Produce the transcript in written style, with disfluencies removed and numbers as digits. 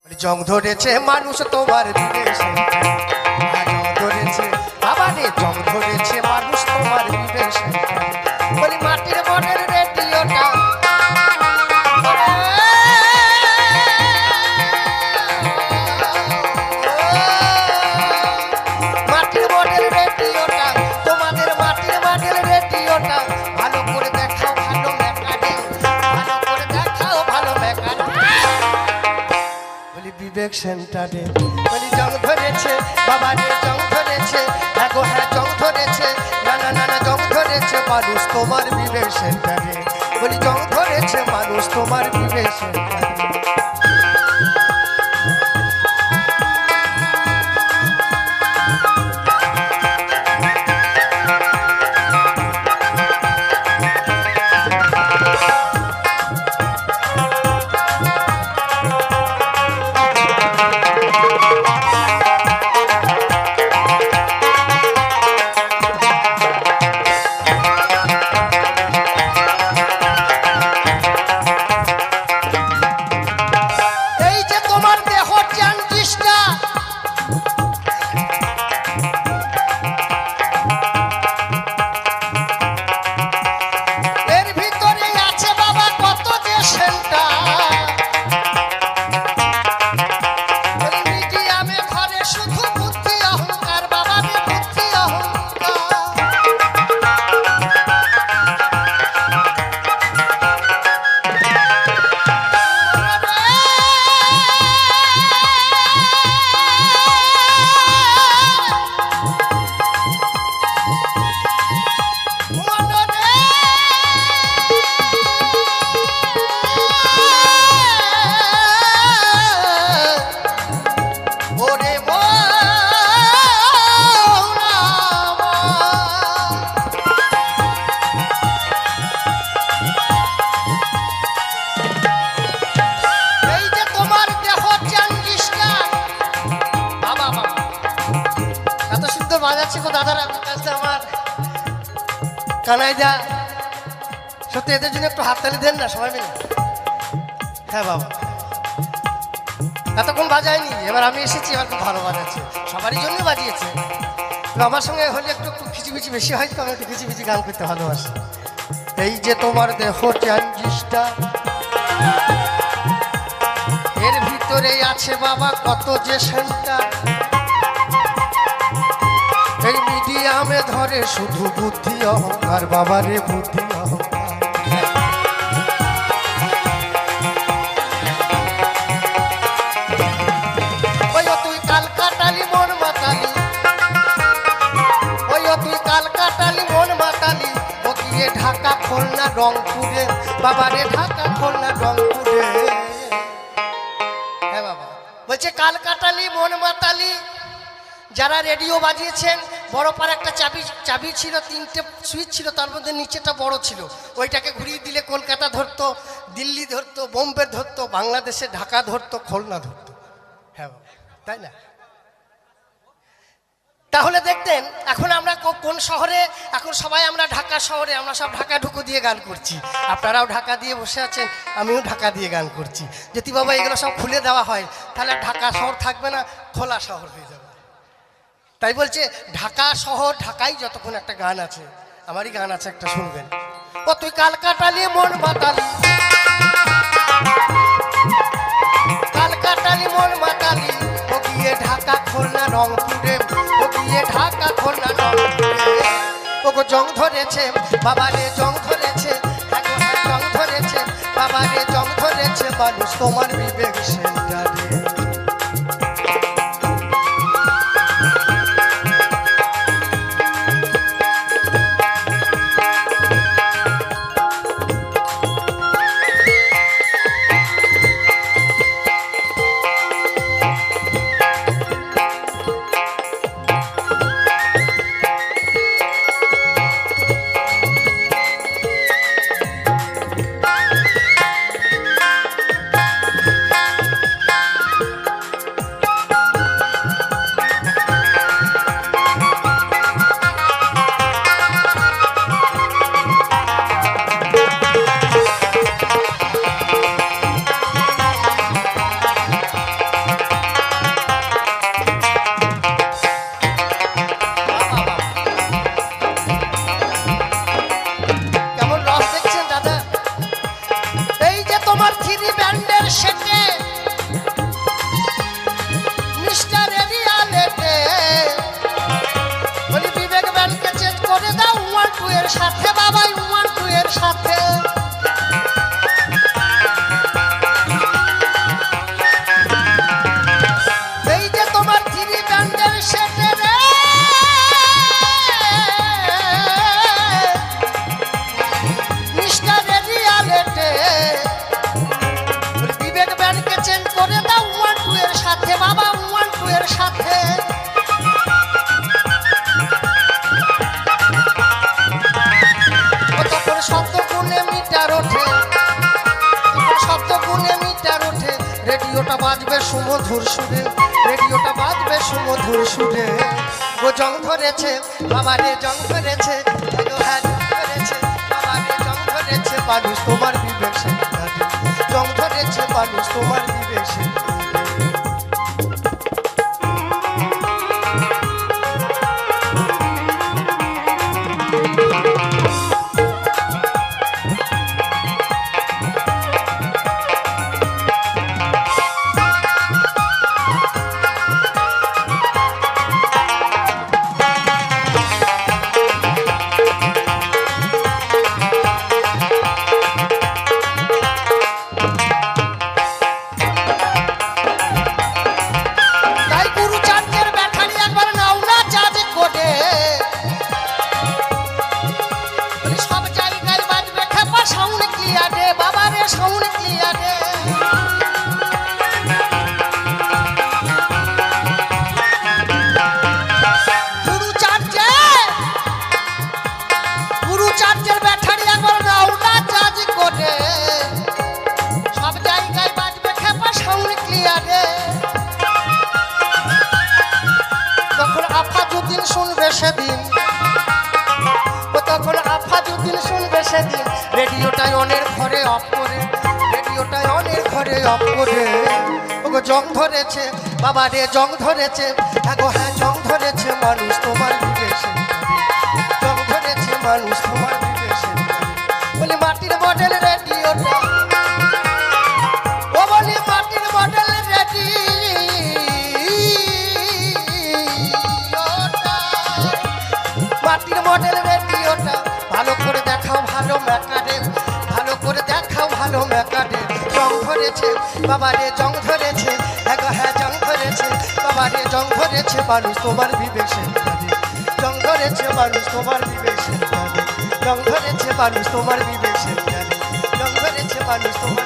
জং ধরেছে মানুষ তোমার বিদেশে, জং ধরেছে বাবা রে, জং ধরেছে মানুষ তোমার বিদেশে। বলি মাটির বনের রেডিওটা মাটির বনের রেডিওটা, তোমাদের মাটির বনের রেডিওটা ভালো করে দেখাও, ভালো মেকানিক, ভালো করে দেখাও, ভালো মেকানিক। বলি বিবেক সেন্টারে বলি জং ধরেছে বাবা রে, জং ধরেছে, হ্যাঁ গো হ্যাঁ জং ধরেছে, না না না না জং ধরেছে মানুষ তোমার বিবেক সেন্টারে। বলি জং ধরেছে মানুষ তোমার বিবেক সেন্টারে। কানাইদা সত্যি এদের জন্য একটু হাততালি দেন না সবাই মিলে। হ্যাঁ বাবা এতক্ষণ বাজায়নি, এবার আমি এসেছি, এবার খুব ভালো বাজাচ্ছে, সবারই জন্য বাজিয়েছে। আমার সঙ্গে হলে একটু খিচিমিচি বেশি হয়, তো আমি একটু খিচিমিচি গান করতে ভালোবাসি। এই যে তোমার দেহ চ্যাঞ্জিসটা, এর ভিতরেই আছে বাবা কত যে সেন্টার। এই মিডিয়ামে ধরে শুধু বুদ্ধি অহংকার, বাবারে বুদ্ধি অহংকার। ওই তুই কাল কাটালি মন মাতালি, ওই তুই কাল কাটালি মন মাতালি, ও গিয়ে ঢাকা খুলনা রংপুরে, বাবারে ঢাকা খুলনা রংপুরে। হ্যাঁ বাবা বলছে কাল কাটালি মন মাতালি। যারা রেডিও বাজিয়েছেন, বড় পার একটা চাবি ছিল, 3টে সুইচ ছিল, তার মধ্যে নিচেটা বড় ছিল, ওইটাকে ঘুরিয়ে দিলে কলকাতা ধরতো, দিল্লি ধরতো, বোম্বে ধরতো, বাংলাদেশে ঢাকা ধরতো, খুলনা ধরতো। হ্যাঁ বাবা তাই না? তাহলে দেখতেন এখন আমরা কোন শহরে, এখন সবাই আমরা ঢাকা শহরে, আমরা সব ঢাকা ঢুকো দিয়ে গান করছি, আপনারাও ঢাকা দিয়ে বসে আছেন, আমিও ঢাকা দিয়ে গান করছি। যদি বাবা এগুলো সব খুলে দেওয়া হয় তাহলে ঢাকা শহর থাকবে না, খোলা শহর হয়ে যাবে। তাই বলছে ঢাকা শহর, ঢাকাই যতক্ষণ একটা গান আছে, আমারই গান আছে একটা, শুনবেন। ও তুই কাল কাটালি মন মাতালি, কাল কাটালি মন মাতালি, ও গিয়ে ঢাকা খুলনা রংপুরে, ও গিয়ে ঢাকা খুলনা রংপুরে। ও গো জং ধরেছে বাবা রে, জং ধরেছে, জং ধরেছে বাবা রে, জং ধরেছে মানুষ তোমার বিবেক সেন্টারে। সুমধুর সুরে, রেডিওটা বাজবে সুমধুর সুরে। গো জং ধরেছে বাবা রে জং ধরেছে, গো হ্যাঁ জং ধরেছে বাবা রে জং ধরেছে, মানুষ তোমার বিবেক সেনকারে, জং ধরেছে মানুষ তোমার বিবেক সেনকারে। শুনবে সেদিন, তখন আফাজুদ্দিন শুনবে সেদিন, রেডিওটাই অনের ঘরে অফ করে, রেডিওটাই অনের ঘরে অফ করে। ওগো জং ধরেছে বাবা রে জং ধরেছে, গো হ্যাঁ জং ধরেছে মানুষ তোমার বিদেশে, জং ধরেছে মানুষ তোমার বিদেশে। বলি মাটির মডেল রেডিওটা, ও বলি মাটির মডেল রেডিও, মাটির মডেল রেডিওটা ভালো করে দেখাও ভালো মেকারে, ভালো করে দেখাও ভালো মেকারে। জং ধরেছে বাবা রে জং ধরেছে, হ্যাঁ জং ধরেছে বাবা রে জং ধরেছে মানুষ তোমার বিবেক সেনকারে, জং ধরেছে মানুষ তোমার বিবেক সেনকারে, জং ধরেছে মানুষ তোমার বিবেক সেনকারে, জং ধরেছে মানুষ তোমার